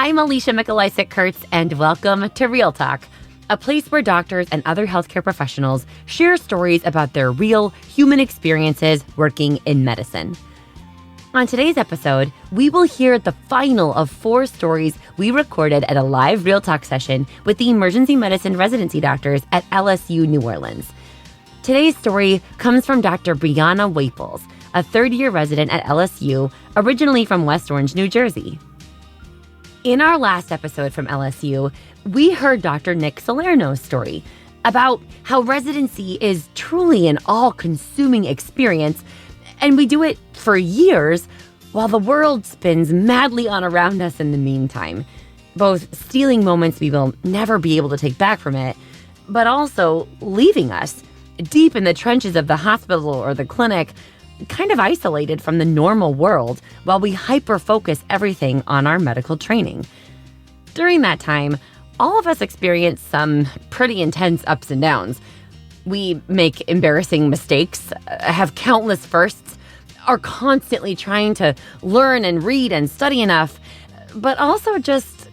I'm Alicia Mikulisik-Kurtz, and welcome to Real Talk, a place where doctors and other healthcare professionals share stories about their real human experiences working in medicine. On today's episode, we will hear the final of 4 stories we recorded at a live Real Talk session with the emergency medicine residency doctors at LSU New Orleans. Today's story comes from Dr. Brianna Wapples, a third-year resident at LSU, originally from West Orange, New Jersey. In our last episode from LSU, we heard Dr. Nick Salerno's story about how residency is truly an all-consuming experience, and we do it for years while the world spins madly on around us in the meantime, both stealing moments we will never be able to take back from it, but also leaving us deep in the trenches of the hospital or the clinic, kind of isolated from the normal world while we hyper-focus everything on our medical training. During that time, all of us experience some pretty intense ups and downs. We make embarrassing mistakes, have countless firsts, are constantly trying to learn and read and study enough, but also just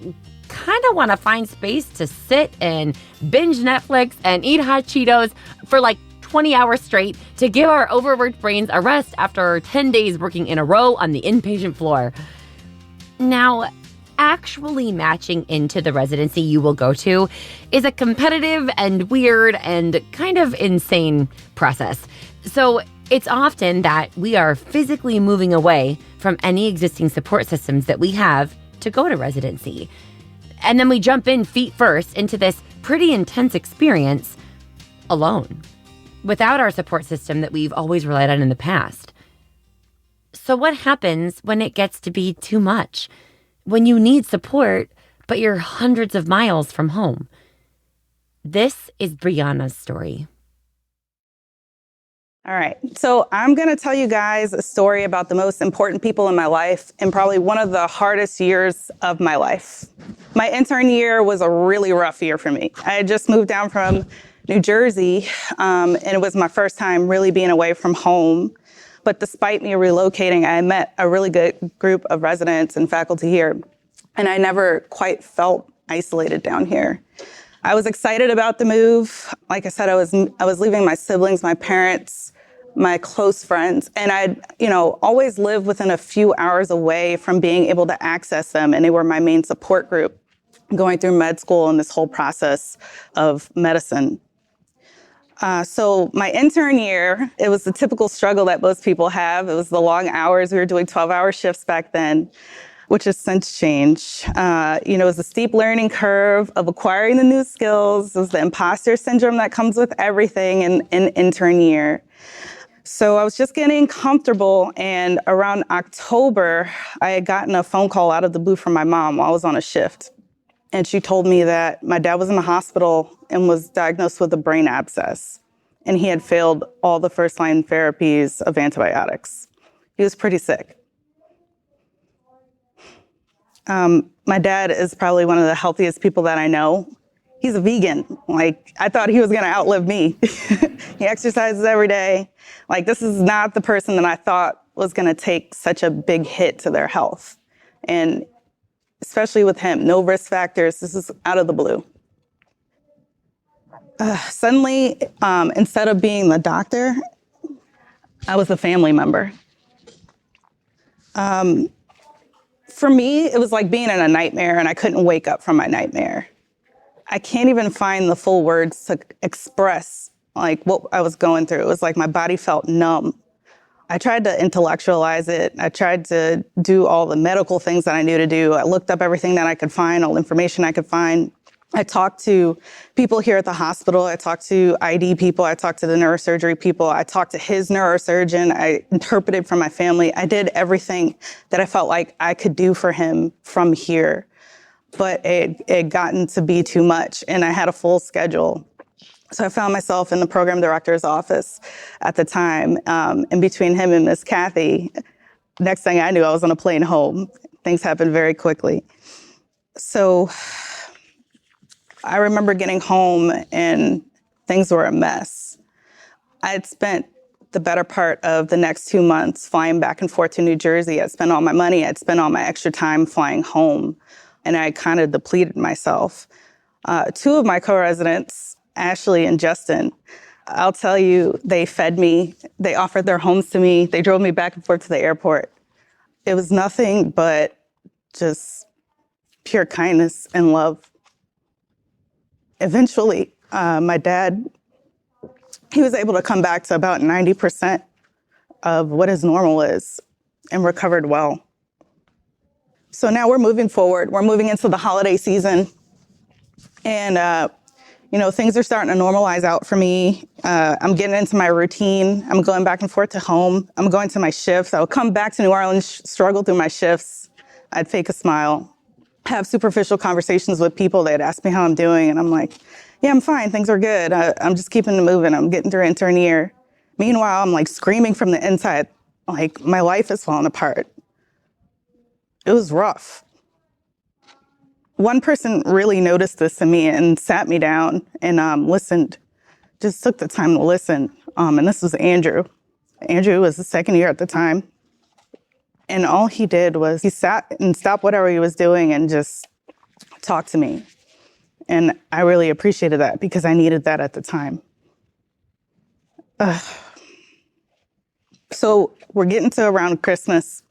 kind of want to find space to sit and binge Netflix and eat hot Cheetos for like 20 hours straight to give our overworked brains a rest after 10 days working in a row on the inpatient floor. Now, actually matching into the residency you will go to is a competitive and weird and kind of insane process. So it's often that we are physically moving away from any existing support systems that we have to go to residency. And then we jump in feet first into this pretty intense experience alone, without our support system that we've always relied on in the past. So what happens when it gets to be too much? When you need support, but you're hundreds of miles from home? This is Brianna's story. All right, so I'm going to tell you guys a story about the most important people in my life and probably one of the hardest years of my life. My intern year was a really rough year for me. I had just moved down from New Jersey, and it was my first time really being away from home. But despite me relocating, I met a really good group of residents and faculty here, and I never quite felt isolated down here. I was excited about the move. Like I said, I was leaving my siblings, my parents, my close friends, and I'd always lived within a few hours away from being able to access them, and they were my main support group going through med school and this whole process of medicine. So my intern year, it was the typical struggle that most people have. It was the long hours. We were doing 12-hour shifts back then, which has since changed. It was a steep learning curve of acquiring the new skills. It was the imposter syndrome that comes with everything in intern year. So I was just getting comfortable, and around October, I had gotten a phone call out of the blue from my mom while I was on a shift. And she told me that my dad was in the hospital and was diagnosed with a brain abscess. And he had failed all the first-line therapies of antibiotics. He was pretty sick. My dad is probably one of the healthiest people that I know. He's a vegan. I thought he was going to outlive me. He exercises every day. This is not the person that I thought was going to take such a big hit to their health. And especially with him, no risk factors. This is out of the blue. Suddenly, instead of being the doctor, I was a family member. For me, it was like being in a nightmare, and I couldn't wake up from my nightmare. I can't even find the full words to express what I was going through. It was like my body felt numb. I tried to intellectualize it. I tried to do all the medical things that I knew to do. I looked up everything that I could find, all information I could find. I talked to people here at the hospital. I talked to ID people. I talked to the neurosurgery people. I talked to his neurosurgeon. I interpreted for my family. I did everything that I felt like I could do for him from here. But it had gotten to be too much, and I had a full schedule. So I found myself in the program director's office at the time, and between him and Miss Kathy, next thing I knew, I was on a plane home. Things happened very quickly. So I remember getting home and things were a mess. I had spent the better part of the next 2 months flying back and forth to New Jersey. I'd spent all my money. I'd spent all my extra time flying home. and I kind of depleted myself. Two of my co-residents, Ashley and Justin, I'll tell you, they fed me, they offered their homes to me, they drove me back and forth to the airport. It was nothing but just pure kindness and love. Eventually, my dad, he was able to come back to about 90% of what his normal is and recovered well. So now we're moving forward. We're moving into the holiday season. And, things are starting to normalize out for me. I'm getting into my routine. I'm going back and forth to home. I'm going to my shifts. I would come back to New Orleans, struggle through my shifts. I'd fake a smile, have superficial conversations with people. They'd ask me how I'm doing. And I'm like, yeah, I'm fine. Things are good. I'm just keeping it moving. I'm getting through intern year. Meanwhile, I'm like screaming from the inside, like my life is falling apart. It was rough. One person really noticed this in me and sat me down and listened, just took the time to listen. And this was Andrew. Andrew was the second year at the time. And all he did was he sat and stopped whatever he was doing and just talked to me. And I really appreciated that because I needed that at the time. So we're getting to around Christmas,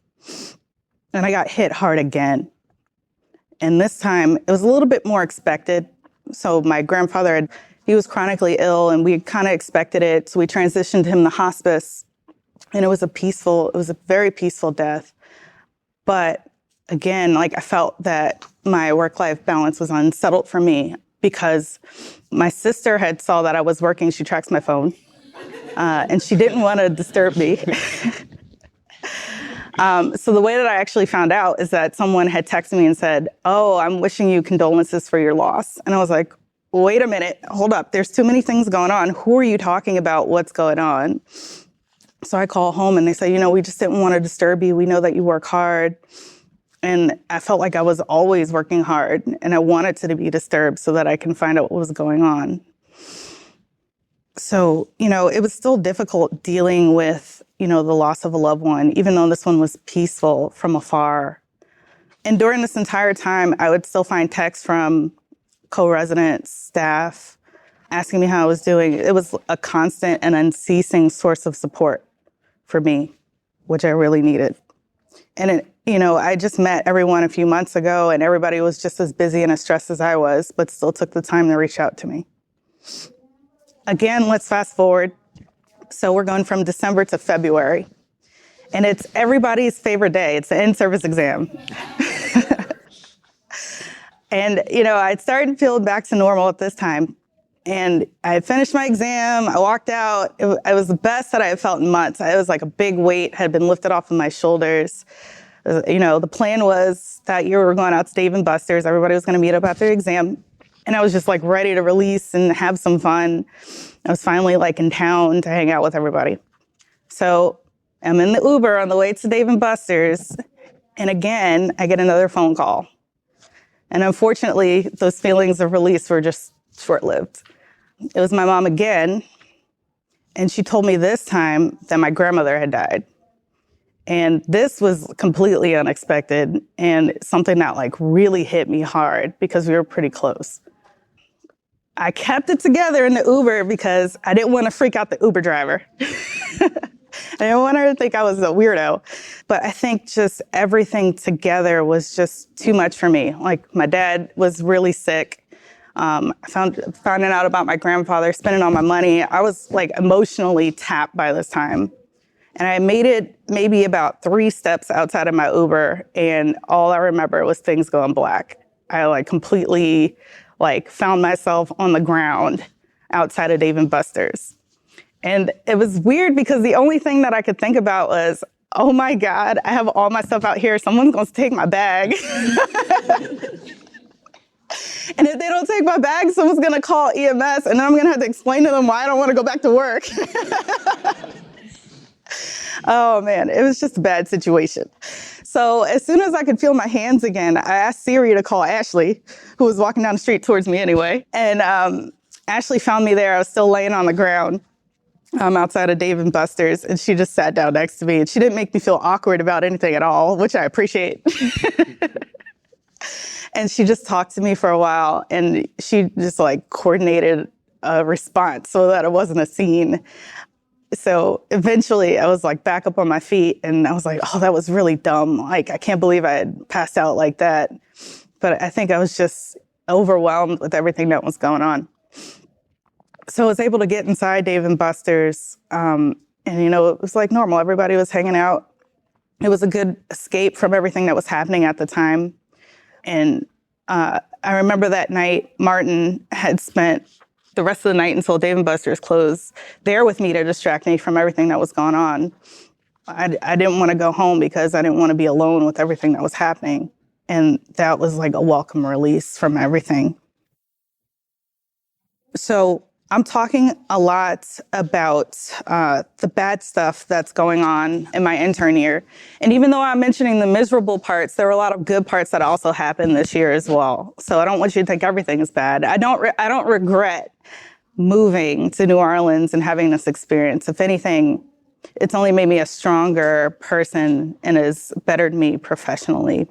and I got hit hard again. And this time, it was a little bit more expected. So my grandfather, he was chronically ill, and we kind of expected it. So we transitioned him to hospice, and it was a very peaceful death. But again, I felt that my work-life balance was unsettled for me because my sister had saw that I was working. She tracks my phone, and she didn't want to disturb me. So the way that I actually found out is that someone had texted me and said, "Oh, I'm wishing you condolences for your loss." And I was like, wait a minute, hold up. There's too many things going on. Who are you talking about? What's going on? So I call home and they say, we just didn't want to disturb you. We know that you work hard. And I felt like I was always working hard and I wanted to be disturbed so that I can find out what was going on. So, it was still difficult dealing with, the loss of a loved one, even though this one was peaceful from afar. And during this entire time, I would still find texts from co-residents, staff, asking me how I was doing. It was a constant and unceasing source of support for me, which I really needed. And, I just met everyone a few months ago and everybody was just as busy and as stressed as I was, but still took the time to reach out to me. Again, let's fast forward. So we're going from December to February, and it's everybody's favorite day. It's the in-service exam. And, I started feeling back to normal at this time. And I finished my exam. I walked out. It was the best that I had felt in months. It was like a big weight had been lifted off of my shoulders. The plan was that year we were going out to Dave & Buster's. Everybody was going to meet up after the exam. And I was just ready to release and have some fun. I was finally in town to hang out with everybody. So I'm in the Uber on the way to Dave & Buster's. And again, I get another phone call. And unfortunately, those feelings of release were just short-lived. It was my mom again. And she told me this time that my grandmother had died. And this was completely unexpected and something that really hit me hard because we were pretty close. I kept it together in the Uber because I didn't want to freak out the Uber driver. I didn't want her to think I was a weirdo. But I think just everything together was just too much for me. My dad was really sick. Finding out about my grandfather, spending all my money. I was emotionally tapped by this time. And I made it maybe about 3 steps outside of my Uber, and all I remember was things going black. I completely found myself on the ground outside of Dave & Buster's. And it was weird because the only thing that I could think about was, oh my God, I have all my stuff out here. Someone's going to take my bag. And if they don't take my bag, someone's going to call EMS, and then I'm going to have to explain to them why I don't want to go back to work. Oh, man, it was just a bad situation. So as soon as I could feel my hands again, I asked Siri to call Ashley, who was walking down the street towards me anyway. And Ashley found me there. I was still laying on the ground outside of Dave & Buster's, and she just sat down next to me. And she didn't make me feel awkward about anything at all, which I appreciate. And she just talked to me for a while, and she just like coordinated a response so that it wasn't a scene. So eventually I was like back up on my feet, and I was like, oh, that was really dumb. Like, I can't believe I had passed out like that. But I think I was just overwhelmed with everything that was going on. So I was able to get inside Dave & Buster's, and, you know, it was like normal. Everybody was hanging out. It was a good escape from everything that was happening at the time. And I remember that night, Martin had spent the rest of the night until Dave & Buster's closed there with me to distract me from everything that was going on. I didn't want to go home because I didn't want to be alone with everything that was happening. And that was like a welcome release from everything. So I'm talking a lot about the bad stuff that's going on in my intern year. And even though I'm mentioning the miserable parts, there were a lot of good parts that also happened this year as well. So I don't want you to think everything is bad. I don't regret moving to New Orleans and having this experience. If anything, it's only made me a stronger person and has bettered me professionally.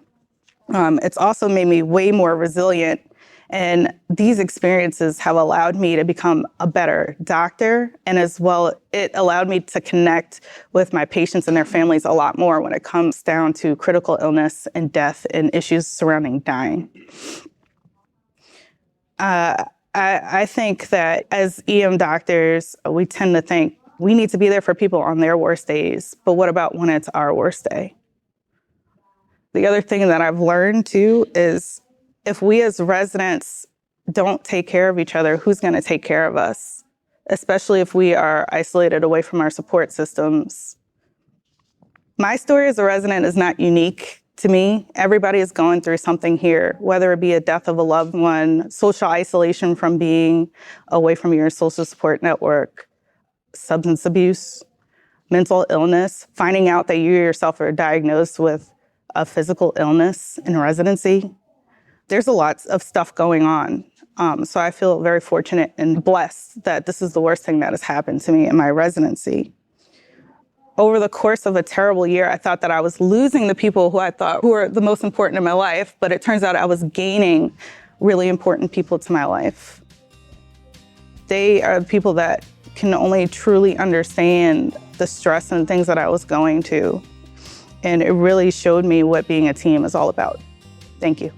It's also made me way more resilient. And these experiences have allowed me to become a better doctor. And as well, it allowed me to connect with my patients and their families a lot more when it comes down to critical illness and death and issues surrounding dying. I think that as EM doctors, we tend to think we need to be there for people on their worst days. But what about when it's our worst day? The other thing that I've learned, too, is if we as residents don't take care of each other, who's going to take care of us? Especially if we are isolated away from our support systems. My story as a resident is not unique to me. Everybody is going through something here, whether it be a death of a loved one, social isolation from being away from your social support network, substance abuse, mental illness, finding out that you yourself are diagnosed with a physical illness in residency. There's a lot of stuff going on. So I feel very fortunate and blessed that this is the worst thing that has happened to me in my residency. Over the course of a terrible year, I thought that I was losing the people who I thought who were the most important in my life, but it turns out I was gaining really important people to my life. They are the people that can only truly understand the stress and things that I was going to. And it really showed me what being a team is all about. Thank you.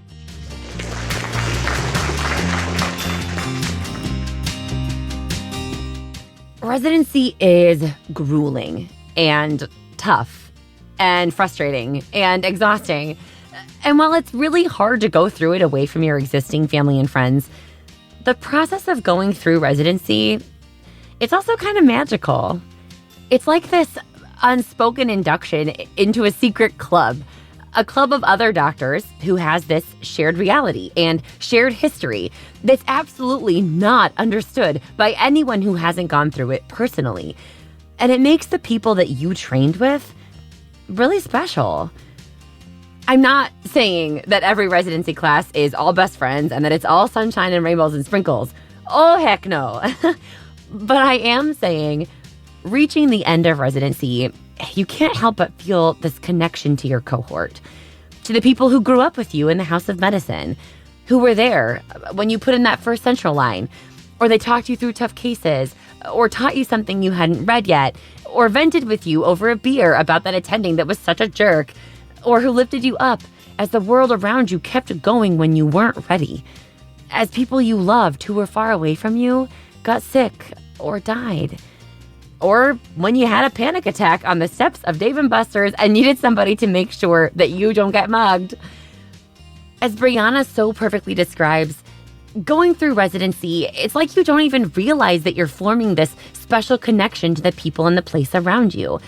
Residency is grueling and tough and frustrating and exhausting. And while it's really hard to go through it away from your existing family and friends, the process of going through residency, it's also kind of magical. It's like this unspoken induction into a secret club, a club of other doctors who has this shared reality and shared history that's absolutely not understood by anyone who hasn't gone through it personally. And it makes the people that you trained with really special. I'm not saying that every residency class is all best friends and that it's all sunshine and rainbows and sprinkles. Oh, heck no. But I am saying reaching the end of residency, you can't help but feel this connection to your cohort, to the people who grew up with you in the House of Medicine, who were there when you put in that first central line, or they talked you through tough cases, or taught you something you hadn't read yet, or vented with you over a beer about that attending that was such a jerk, or who lifted you up as the world around you kept going when you weren't ready, as people you loved who were far away from you got sick or died. Or when you had a panic attack on the steps of Dave & Buster's and needed somebody to make sure that you don't get mugged. As Brianna so perfectly describes, going through residency, it's like you don't even realize that you're forming this special connection to the people and the place around you.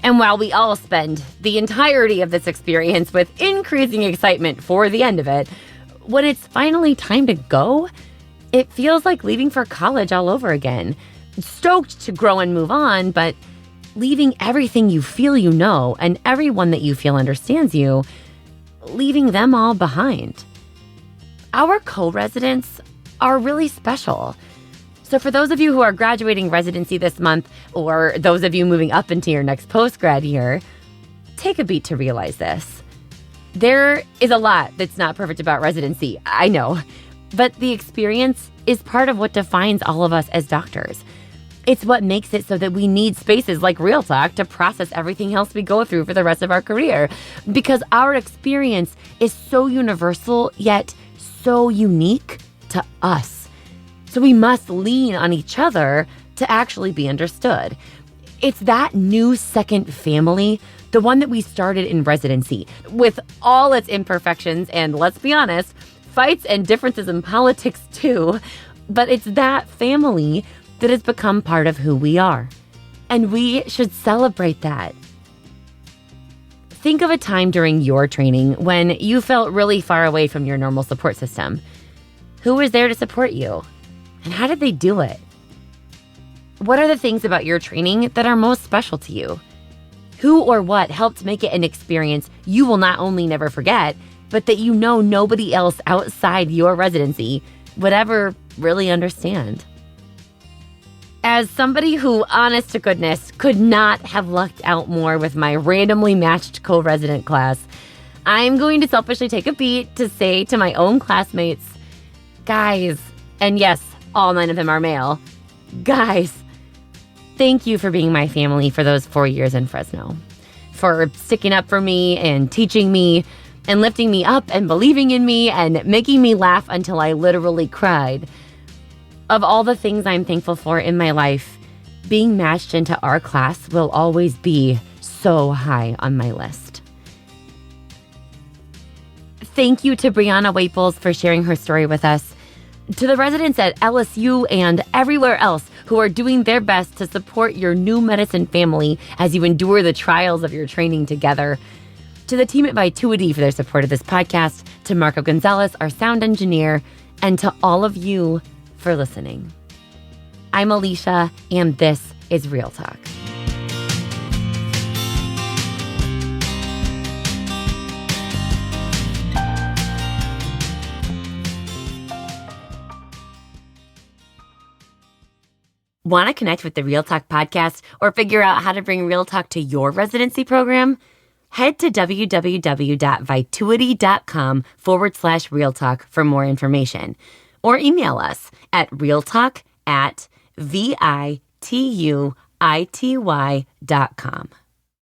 And while we all spend the entirety of this experience with increasing excitement for the end of it, when it's finally time to go, it feels like leaving for college all over again. Stoked to grow and move on, but leaving everything you feel you know and everyone that you feel understands you, leaving them all behind. Our co-residents are really special. So for those of you who are graduating residency this month, or those of you moving up into your next post-grad year, take a beat to realize this. There is a lot that's not perfect about residency, I know, but the experience is part of what defines all of us as doctors. It's what makes it so that we need spaces like Real Talk to process everything else we go through for the rest of our career, because our experience is so universal yet so unique to us. So we must lean on each other to actually be understood. It's that new second family, the one that we started in residency, with all its imperfections and, let's be honest, fights and differences in politics too. But it's that family that has become part of who we are. And we should celebrate that. Think of a time during your training when you felt really far away from your normal support system. Who was there to support you? And how did they do it? What are the things about your training that are most special to you? Who or what helped make it an experience you will not only never forget, but that you know nobody else outside your residency would ever really understand? As somebody who, honest to goodness, could not have lucked out more with my randomly matched co-resident class, I'm going to selfishly take a beat to say to my own classmates, guys, and yes, all 9 of them are male, guys, thank you for being my family for those 4 years in Fresno, for sticking up for me and teaching me and lifting me up and believing in me and making me laugh until I literally cried. Of all the things I'm thankful for in my life, being matched into our class will always be so high on my list. Thank you to Brianna Wapples for sharing her story with us. To the residents at LSU and everywhere else who are doing their best to support your new medicine family as you endure the trials of your training together. To the team at Vituity for their support of this podcast, to Marco Gonzalez, our sound engineer, and to all of you for listening. I'm Alicia, and this is Real Talk. Want to connect with the Real Talk podcast or figure out how to bring Real Talk to your residency program? Head to www.vituity.com/Real Talk for more information. Or email us at realtalk@vituity.com.